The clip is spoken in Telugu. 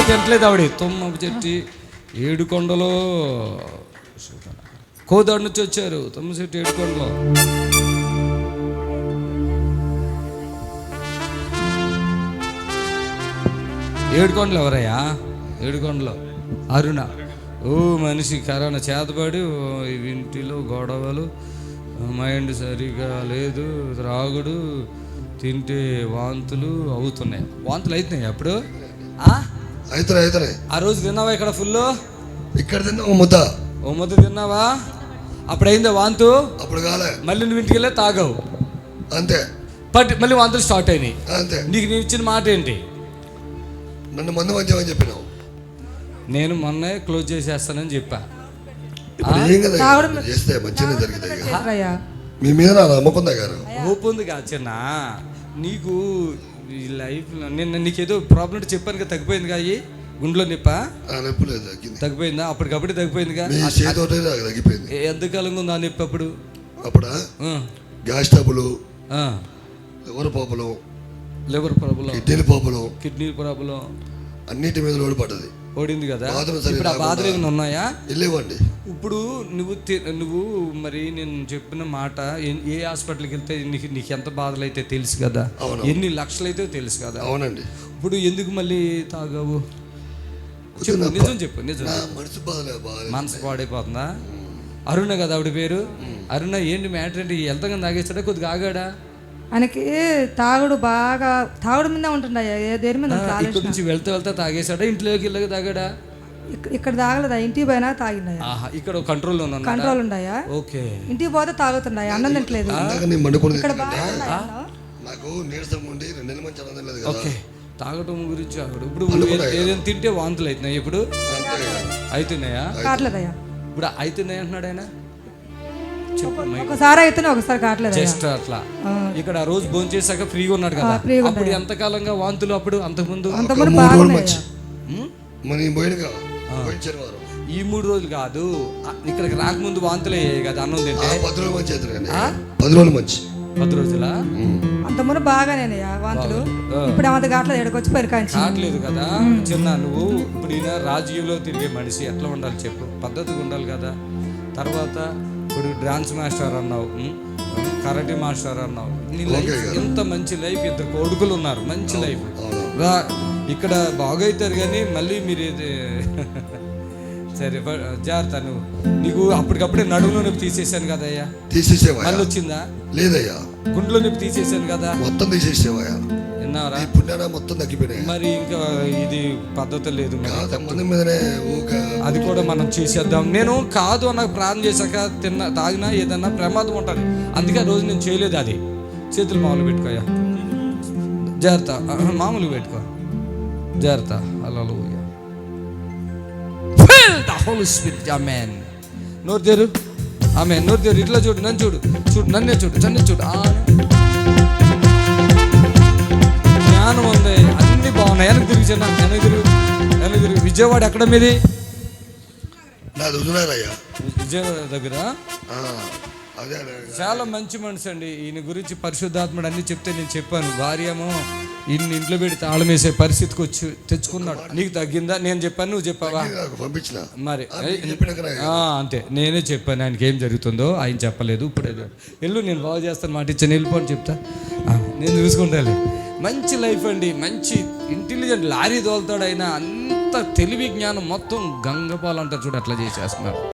తినట్లేదు ఆవిడ. తుమ్మ చెట్టి ఏడుకొండలో కోదాడు నుంచి వచ్చారు. తుమ్మ చెట్టు ఏడుకొండలో. ఏడుకొండలు ఎవరయ్యా? ఏడుకొండలో అరుణ. ఓ మనిషి కరోనా చేతబడి ఇంటిలో గొడవలు, మైండ్ సరిగా లేదు, త్రాగుడు, తింటే వాంతులు అవుతున్నాయి. వాంతులు అవుతున్నాయి అప్పుడు. అవుతున్నాయి. ఆ రోజు తిన్నావా ఇక్కడ ఫుల్? ఇక్కడ తిన్నా ఓ ముద్ద తిన్నావా? అప్పుడు అయిందా వాంతు? అప్పుడు కాలే. మళ్ళీ నువ్వు ఇంటికి వెళ్ళే తాగావు అంతే. మళ్ళీ వాంతులు స్టార్ట్ అయినాయి అంతే. నీకు నేను ఇచ్చిన మాట ఏంటి? నన్ను మందు మంచిమని చెప్పినావు. నేను మొన్నే క్లోజ్ చేసేస్తానని చెప్పా. చేస్తే మంచిగా జరుగుతాయి. మీ మీద నా నమ్మకం గారు హోప్ ఉంది కా చిన్న. నీకు ఈ లైఫ్లో నేను నీకేదో ప్రాబ్లం చెప్పాను కదా, తగ్గిపోయింది కా? అయ్యి గుండెలో నొప్పి లేదు, తగ్గిపోయిందా? అప్పటికప్పుడు తగ్గిపోయిందిగా. తగ్గిపోయింది. ఎంతకాలంగా ఉందా నొప్పి అప్పుడు? అప్పుడా gas trouble, liver problem, kidney problem అన్నిటి మీద లోడు పడ్డది. ఓడింది కదా. ఇప్పుడు ఆ బాధలు ఏమైనా ఉన్నాయా? వెళ్ళేవండి. ఇప్పుడు నువ్వు మరి నేను చెప్పిన మాట ఏ హాస్పిటల్కి వెళ్తే నీకు ఎంత బాధలు అయితే తెలుసు కదా, ఎన్ని లక్షలు అయితే తెలుసు కదా. అవునండి. ఇప్పుడు ఎందుకు మళ్ళీ తాగావు? చెప్పు, నిజం చెప్పు. నిజం. మనసు పాడైపోతుందా? అరుణ కదా ఆవిడ పేరు. అరుణ ఏంటి మ్యాటర్ ఏంటి? ఎంతగా తాగేస్తాడా? కొద్దిగా ఆగాడా? ఆయనకి తాగుడు బాగా తాగుడు మీద ఉంటుండయా, దేని మీద? ఇక్కడ నుంచి వెళ్తా తాగేసాడా? ఇంట్లోకి వెళ్ళగా తాగాడా? ఇక్కడ తాగలేదా? ఇంటికి పోయినా తాగిండయా? ఇక్కడ కంట్రోల్ ఉండయా? ఓకే. ఇంటికి పోతే తాగుతుండయా, అన్నం తింటలేదు. ఓకే. తాగటం గురించి ఇప్పుడు ఏదైనా తింటే వాంతులు అవుతున్నాయి. ఇప్పుడు అవుతున్నాయా? కావట్లేదయ్యా. ఇప్పుడు అవుతున్నాయి అంటున్నాడు ఆయన. ఒకసారి అయితేనే ఒకసారి కావట్లేదు. జస్ట్ అట్లా. ఇక్కడ రోజు భోజనం చేశాక ఫ్రీగా ఉన్నాడు కదా. అప్పుడు ఎంతకాలంగా వాంతులు? అప్పుడు అంతకుముందు ఈ 3 రోజులు కాదు, ఇక్కడికి రాకముందు వాంతులు అయ్యాయి కదా అన్నం తింటే. 10 రోజులా? అంతకుముందు బాగానేనయ్యా వాంతులు. ఇప్పుడు అంత కావట్లేదు. ఎడకొచ్చి కావట్లేదు కదా. చిన్న నువ్వు ఇప్పుడు ఈయన రాజకీయంలో తిరిగే మనిషి ఎట్లా ఉండాలి చెప్పు? పద్ధతిగా ఉండాలి కదా. తర్వాత ఇప్పుడు డాన్స్ మాస్టర్ అన్నావు, కరాటే మాస్టర్ అన్నావు. నీ లైఫ్ ఎంత మంచి లైఫ్. 2 కొడుకులు ఉన్నారు, మంచి లైఫ్. ఇక్కడ బాగవుతారు కానీ మళ్ళీ మీరు సరే జాగ్రత్త. నీకు అప్పటికప్పుడే నడుములో నొప్పి తీసేసాను కదా అయ్యా. తీసేసేవా? మళ్ళీ వచ్చిందా? లేదయ్యా. గుండెలో నొప్పి తీసేసాను కదా. మొత్తం తీసేసేవా? విన్నారా? మొత్తం తగ్గిపోయినాయి. మరి ఇంకా ఇది పద్ధతి లేదు. అది కూడా మనం చేసేద్దాం. నేను కాదు అన్న ప్రార్థన చేశాక తాగినా ఏదన్నా ప్రమాదం ఉంటుంది. అందుకే ఆ రోజు నేను చేయలేదు. అది చేతులు మామూలు పెట్టుకోయా, జాగ్రత్త. మామూలు పెట్టుకో, జాగ్రత్త. Hallelujah. Fill the Holy Spirit. Amen. నోరు తెరు. ఆమేన్. నోరు తెరు. ఇట్లా చూడు, నన్ను చూడు, నన్నే చూడు. జ్ఞానం ఉంది, అన్ని బాగున్నాయి. వెనక్కి తిరిగి చిన్న, వెనక్కి తిరిగి. విజయవాడ ఎక్కడ మీది? విజయవాడ దగ్గర. చాలా మంచి మనిషి అండి. ఈయన గురించి పరిశుద్ధాత్ముడు అన్ని చెప్తే నేను చెప్పాను. భార్య ఏమో ఇన్ని ఇంట్లో పెట్టి తాళం వేసే పరిస్థితికి వచ్చి తెచ్చుకున్నాడు. నీకు తగ్గిందా? నేను చెప్పాను, నువ్వు చెప్పావా? మరి అంతే, నేనే చెప్పాను ఆయనకి ఏం జరుగుతుందో. ఆయన చెప్పలేదు. ఇప్పుడు వెళ్ళు, నేను బాగు చేస్తాను, మాట ఇచ్చాను, వెళ్ళిపోని చెప్తా. నేను చూసుకుంటాను. మంచి లైఫ్ అండి, మంచి ఇంటెలిజెంట్. లారీ తోలుతాడు ఆయన. అంత తెలివి జ్ఞానం మొత్తం గంగపాలు అంటారు చూడు, అట్లా చేసేస్తున్నారు.